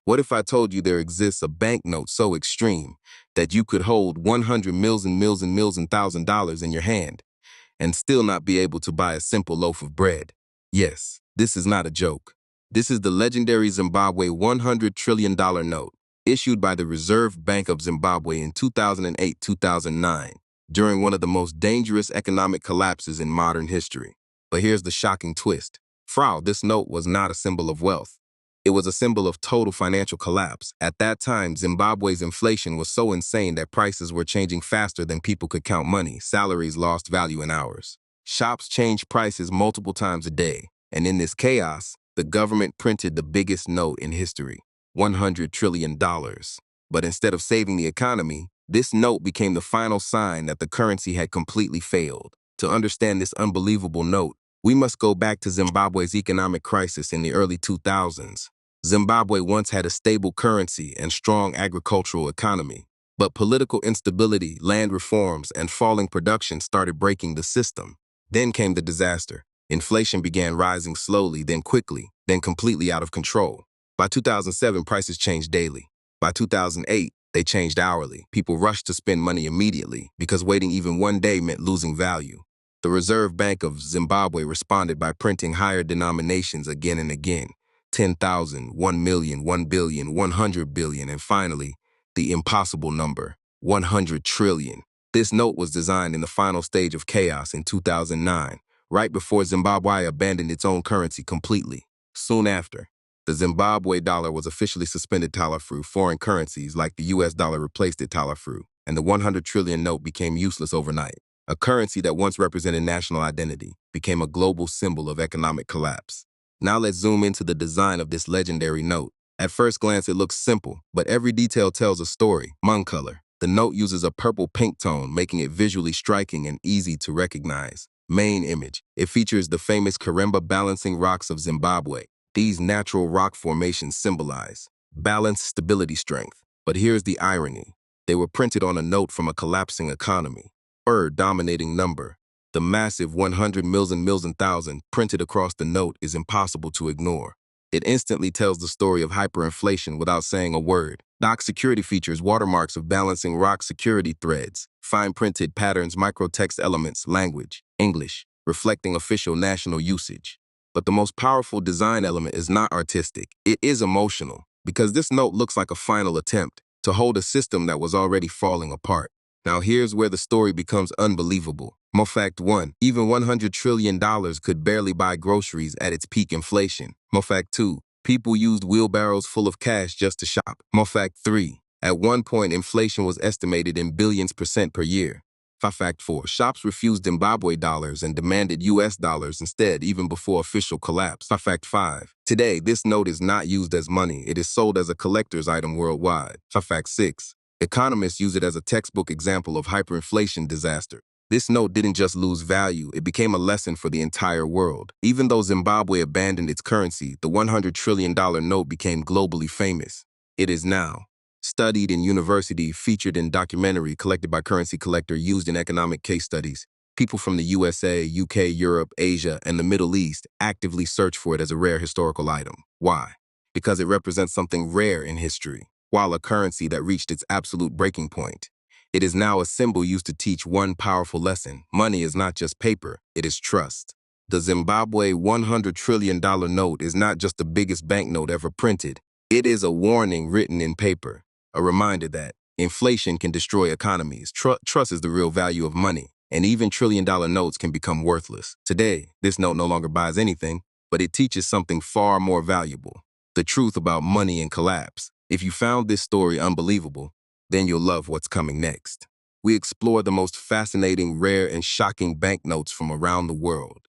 What if I told you there exists a banknote so extreme that you could hold 100 mils and mils and mils and $1,000 in your hand and still not be able to buy a simple loaf of bread? Yes, this is not a joke. This is the legendary Zimbabwe $100 trillion note, issued by the Reserve Bank of Zimbabwe in 2008-2009, during one of the most dangerous economic collapses in modern history. But here's the shocking twist. Frau, this note was not a symbol of wealth. It was a symbol of total financial collapse. At that time, Zimbabwe's inflation was so insane that prices were changing faster than people could count money. Salaries lost value in hours. Shops changed prices multiple times a day. And in this chaos, the government printed the biggest note in history, $100 trillion. But instead of saving the economy, this note became the final sign that the currency had completely failed. To understand this unbelievable note, we must go back to Zimbabwe's economic crisis in the early 2000s. Zimbabwe once had a stable currency and strong agricultural economy, but political instability, land reforms, and falling production started breaking the system. Then came the disaster. Inflation began rising slowly, then quickly, then completely out of control. By 2007, prices changed daily. By 2008, they changed hourly. People rushed to spend money immediately because waiting even one day meant losing value. The Reserve Bank of Zimbabwe responded by printing higher denominations again and again: 10,000, 1 million, 1 billion, 100 billion, and finally, the impossible number, 100 trillion. This note was designed in the final stage of chaos in 2009, right before Zimbabwe abandoned its own currency completely. Soon after, the Zimbabwe dollar was officially suspended through foreign currencies like the US dollar replaced it through, and the 100 trillion note became useless overnight. A currency that once represented national identity became a global symbol of economic collapse. Now let's zoom into the design of this legendary note. At first glance, it looks simple, but every detail tells a story. Mun color. The note uses a purple-pink tone, making it visually striking and easy to recognize. Main image. It features the famous Karemba balancing rocks of Zimbabwe. These natural rock formations symbolize balance, stability, strength. But here's the irony. They were printed on a note from a collapsing economy. Dominating number. The massive 100 mils and mils and thousand printed across the note is impossible to ignore. It instantly tells the story of hyperinflation without saying a word. Doc security features watermarks of balancing rock security threads, fine printed patterns, microtext elements, language, English, reflecting official national usage. But the most powerful design element is not artistic, it is emotional, because this note looks like a final attempt to hold a system that was already falling apart. Now here's where the story becomes unbelievable. Fact 1. Even $100 trillion could barely buy groceries at its peak inflation. Fact 2. People used wheelbarrows full of cash just to shop. Fact 3. At one point, inflation was estimated in billions % per year. Fact 4. Shops refused Zimbabwe dollars and demanded US dollars instead, even before official collapse. Fact 5. Today, this note is not used as money. It is sold as a collector's item worldwide. Fact 6. Economists use it as a textbook example of hyperinflation disaster. This note didn't just lose value, it became a lesson for the entire world. Even though Zimbabwe abandoned its currency, the $100 trillion note became globally famous. It is now studied in university, featured in documentary, collected by currency collector, used in economic case studies. People from the USA, UK, Europe, Asia, and the Middle East actively search for it as a rare historical item. Why? Because it represents something rare in history. While a currency that reached its absolute breaking point, it is now a symbol used to teach one powerful lesson. Money is not just paper, it is trust. The Zimbabwe $100 trillion note is not just the biggest banknote ever printed. It is a warning written in paper, a reminder that inflation can destroy economies. Trust is the real value of money, and even trillion-dollar notes can become worthless. Today, this note no longer buys anything, but it teaches something far more valuable: the truth about money and collapse. If you found this story unbelievable, then you'll love what's coming next. We explore the most fascinating, rare, and shocking banknotes from around the world.